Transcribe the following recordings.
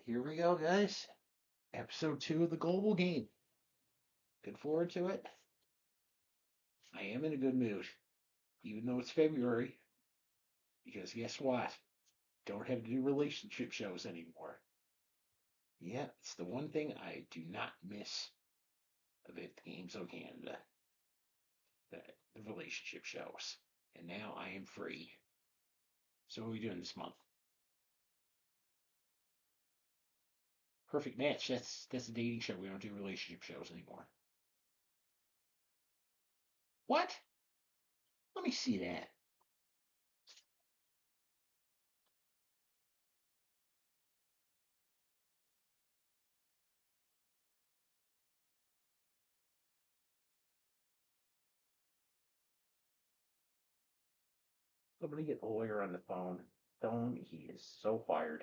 Here we go, guys. Episode 2 of the Global Game. Looking forward to it. I am in a good mood, even though it's February, because guess what? Don't have to do relationship shows anymore. Yeah, it's the one thing I do not miss about the Games of Canada, the relationship shows. And now I am free. So what are we doing this month? Perfect Match. That's a dating show. We don't do relationship shows anymore. What? Let me see that. Somebody get the lawyer on the phone. Tell him he is so fired.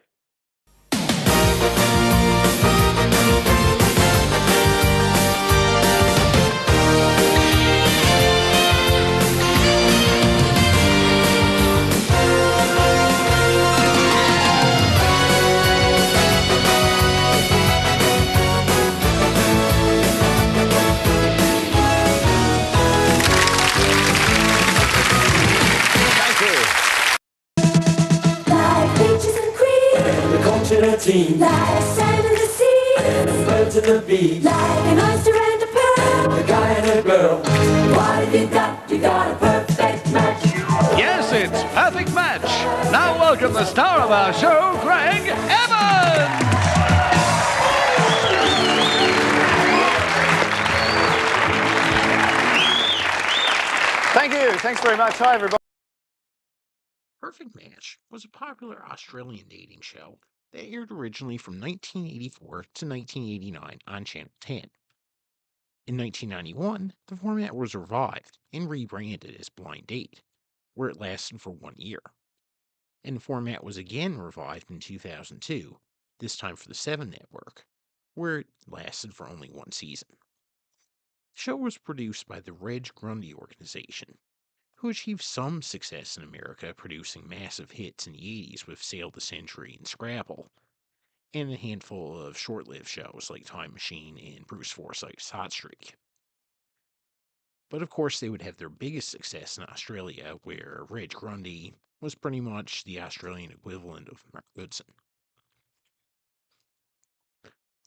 Team. Like sand in the sea, And the birds and the bees. like an oyster and a pearl. The guy and a girl. What have you got? You got a perfect match. Yes, it's Perfect Match. Now welcome the star of our show, Greg Evans. Thank you. Thanks very much. Hi, everybody. Perfect Match was a popular Australian dating show that aired originally from 1984 to 1989 on Channel 10. In 1991, the format was revived and rebranded as Blind Date, where it lasted for 1 year. And the format was again revived in 2002, this time for the 7 Network, where it lasted for only 1 season. The show was produced by the Reg Grundy organization, who achieved some success in America producing massive hits in the 80s with Sail the Century and Scrabble, and a handful of short-lived shows like Time Machine and Bruce Forsyth's Hot Streak. But of course they would have their biggest success in Australia, where Reg Grundy was pretty much the Australian equivalent of Mark Goodson.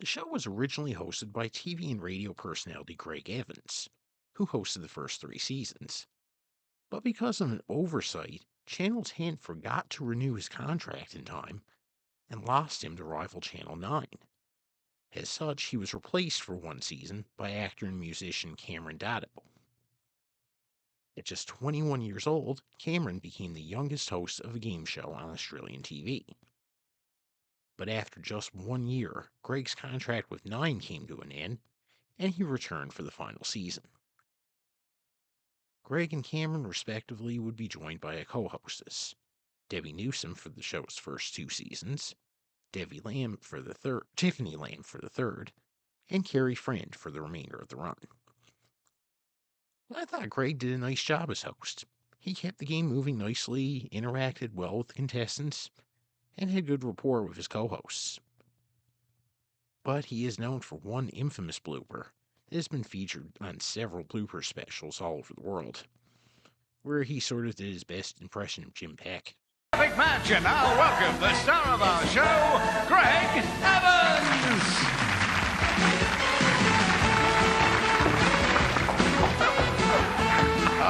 The show was originally hosted by TV and radio personality Greg Evans, who hosted the first 3 seasons. But because of an oversight, Channel 10 forgot to renew his contract in time and lost him to rival Channel 9. As such, he was replaced for 1 season by actor and musician Cameron Daddo. At just 21 years old, Cameron became the youngest host of a game show on Australian TV. But after just 1 year, Greg's contract with 9 came to an end, and he returned for the final season. Greg and Cameron, respectively, would be joined by a co-hostess, Debbie Newsom for the show's first 2 seasons, Tiffany Lamb for the third, and Carrie Friend for the remainder of the run. I thought Greg did a nice job as host. He kept the game moving nicely, interacted well with the contestants, and had good rapport with his co-hosts. But he is known for one infamous blooper that has been featured on several blooper specials all over the world, where he sort of did his best impression of Jim Peck. Perfect Match, and now welcome the star of our show, Greg Evans.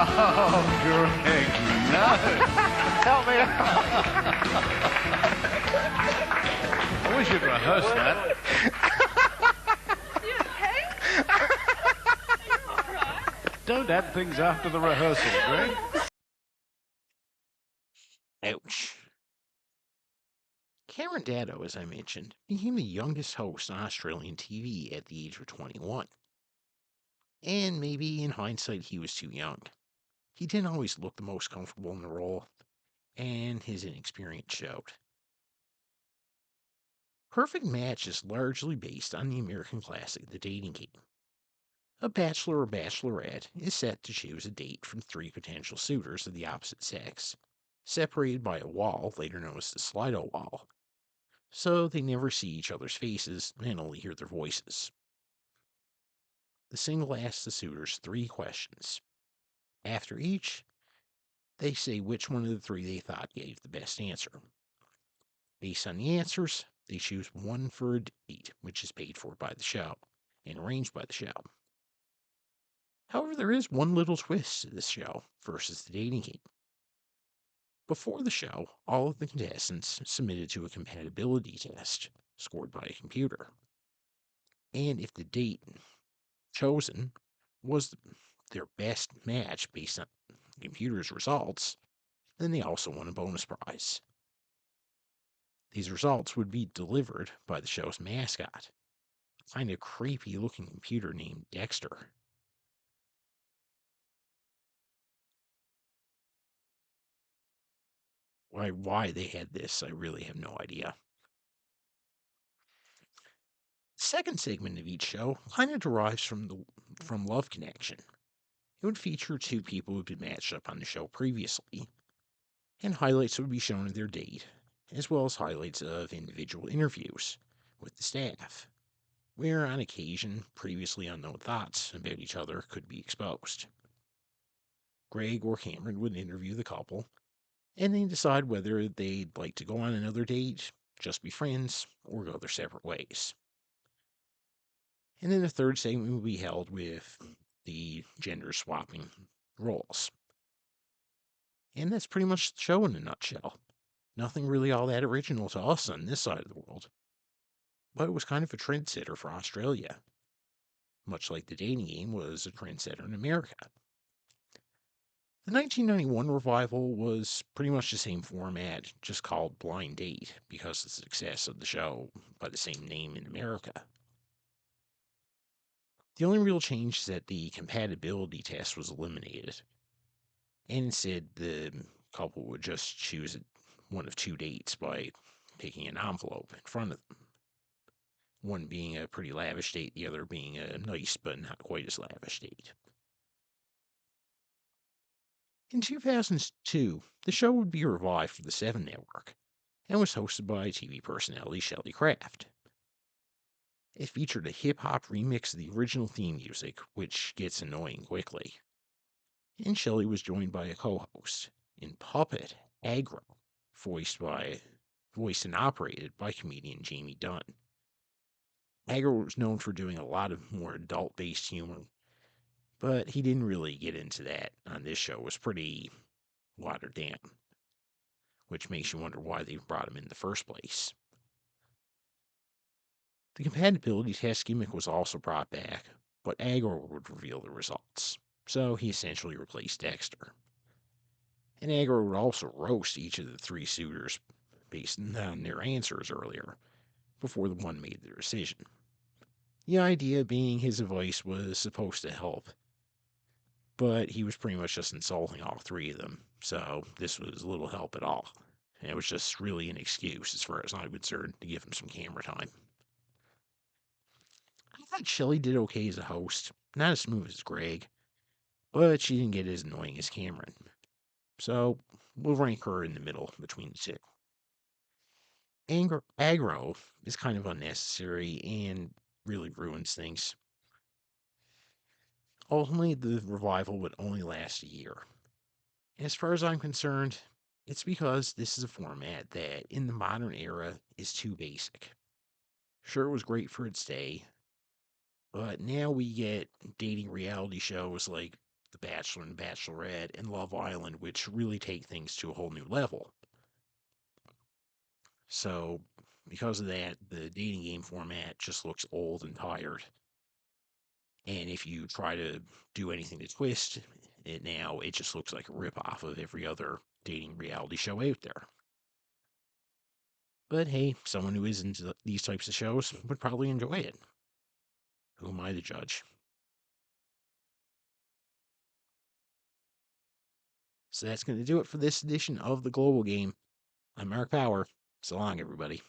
Oh, Greg, no. Help me out. I wish you'd rehearsed that. Don't add things after the rehearsal, Greg. Ouch. Cameron Daddo, as I mentioned, became the youngest host on Australian TV at the age of 21. And maybe in hindsight he was too young. He didn't always look the most comfortable in the role, and his inexperience showed. Perfect Match is largely based on the American classic The Dating Game. A bachelor or bachelorette is set to choose a date from 3 potential suitors of the opposite sex, separated by a wall later known as the Slido Wall. so they never see each other's faces and only hear their voices. The single asks the suitors 3 questions. After each, they say which one of the 3 they thought gave the best answer. Based on the answers, they choose one for a date, which is paid for by the show and arranged by the show. However, there is one little twist to this show versus the dating game. Before the show, all of the contestants submitted to a compatibility test scored by a computer. And if the date chosen was their best match based on the computer's results, then they also won a bonus prize. These results would be delivered by the show's mascot, a kind of creepy looking computer named Dexter. Why they had this, I really have no idea. The second segment of each show kind of derives from Love Connection. It would feature 2 people who'd been matched up on the show previously, and highlights would be shown of their date, as well as highlights of individual interviews with the staff, where on occasion previously unknown thoughts about each other could be exposed. Greg or Cameron would interview the couple, and then decide whether they'd like to go on another date, just be friends, or go their separate ways. And then the third segment will be held with the gender swapping roles. And that's pretty much the show in a nutshell. Nothing really all that original to us on this side of the world. But it was kind of a trendsetter for Australia, much like the dating game was a trendsetter in America. The 1991 revival was pretty much the same format, just called Blind Date because of the success of the show by the same name in America. The only real change is that the compatibility test was eliminated, and instead the couple would just choose one of 2 dates by picking an envelope in front of them. One being a pretty lavish date, the other being a nice but not quite as lavish date. In 2002, the show would be revived for the 7 Network and was hosted by TV personality Shelley Craft. It featured a hip hop remix of the original theme music, which gets annoying quickly. And Shelley was joined by a co host in Puppet Aggro, voiced and operated by comedian Jamie Dunn. Aggro was known for doing a lot of more adult based humor, but he didn't really get into that on this show. It was pretty watered down, which makes you wonder why they brought him in the first place. The compatibility test gimmick was also brought back, but Aggro would reveal the results, so he essentially replaced Dexter. And Aggro would also roast each of the 3 suitors based on their answers earlier, before the one made their decision. The idea being his advice was supposed to help, but he was pretty much just insulting all 3 of them, so this was little help at all. And it was just really an excuse, as far as I'm concerned, to give him some camera time. I thought Shelley did okay as a host, not as smooth as Greg, but she didn't get as annoying as Cameron. So we'll rank her in the middle between the 2. Aggro is kind of unnecessary and really ruins things. Ultimately, the revival would only last a year. As far as I'm concerned, it's because this is a format that, in the modern era, is too basic. Sure, it was great for its day, but now we get dating reality shows like The Bachelor and Bachelorette and Love Island, which really take things to a whole new level. So, because of that, the dating game format just looks old and tired. And if you try to do anything to twist it now, it just looks like a ripoff of every other dating reality show out there. But hey, someone who is into these types of shows would probably enjoy it. Who am I to judge? So that's going to do it for this edition of the Global Game. I'm Marc Power. So long, everybody.